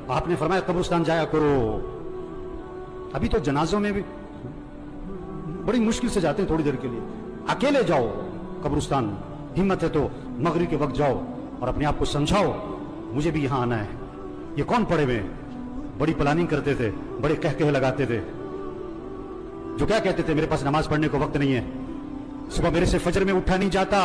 آپ نے فرمایا قبرستان جایا کرو. ابھی تو جنازوں میں بھی بڑی مشکل سے جاتے ہیں تھوڑی دیر کے لیے. اکیلے جاؤ قبرستان, ہمت ہے تو مغرب کے وقت جاؤ اور اپنے آپ کو سمجھاؤ مجھے بھی یہاں آنا ہے. یہ کون پڑے ہوئے, بڑی پلاننگ کرتے تھے, بڑے کہہ لگاتے تھے, جو کیا کہتے تھے میرے پاس نماز پڑھنے کو وقت نہیں ہے, صبح میرے سے فجر میں اٹھا نہیں جاتا.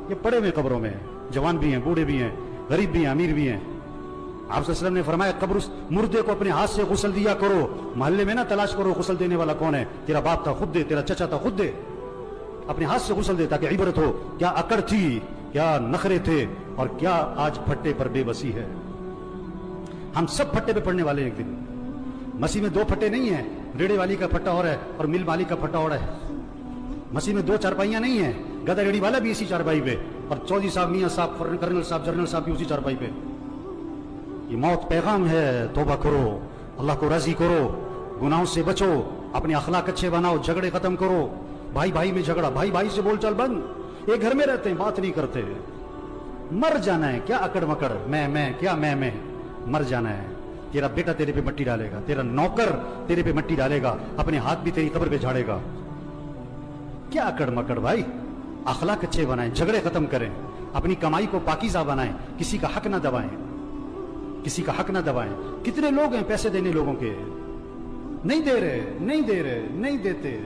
یہ پڑے ہوئے قبروں میں, جوان بھی ہیں, بوڑھے بھی ہیں, غریب بھی ہیں, امیر بھی ہیں. آپ صلی اللہ علیہ وسلم نے فرمایا قبر مردے کو اپنے ہاتھ سے غسل دیا کرو. محلے میں نہ تلاش کرو غسل دینے والا کون ہے, تیرا باپ تھا خود دے, تیرا چچا تھا خود دے. اپنے ہاتھ سے غسل دے تاکہ عبرت ہو کیا اکڑ تھی, کیا نخرے تھے, اور کیا آج پھٹے پر بے بسی ہے. ہم سب پھٹے پہ پڑنے والے ہیں ایک دن. مسیح میں دو پھٹے نہیں ہیں, ریڑے والی کا پھٹا اور ہے اور مل والی کا پھٹا اور ہے. مسیح میں دو چارپائیاں نہیں ہیں, گدا ریڑی والا بھی اسی چارپائی پہ اور چودھری صاحب, میاں صاحب, کرنل صاحب, جنرل صاحب بھی اسی چارپائی پہ. یہ موت پیغام ہے, توبہ کرو, اللہ کو راضی کرو, گناہوں سے بچو, اپنے اخلاق اچھے بناؤ, جھگڑے ختم کرو. بھائی بھائی میں جھگڑا, بھائی بھائی سے بول چال بند. ایک گھر میں رہتے ہیں, بات نہیں کرتے. مر جانا ہے, کیا اکڑ مکڑ, میں کیا میں, مر جانا ہے. تیرا بیٹا تیرے پہ مٹی ڈالے گا, تیرا نوکر تیرے پہ مٹی ڈالے گا, اپنے ہاتھ بھی تیری قبر پہ جھاڑے گا. کیا اکڑ مکڑ بھائی, اخلاق اچھے بنائیں, جھگڑے ختم کریں, اپنی کمائی کو پاکیزہ بنائیں, کسی کا حق نہ دبائیں, کسی کا حق نہ دبائیں. کتنے لوگ ہیں پیسے دینے لوگوں کے, نہیں دے رہے, نہیں دیتے.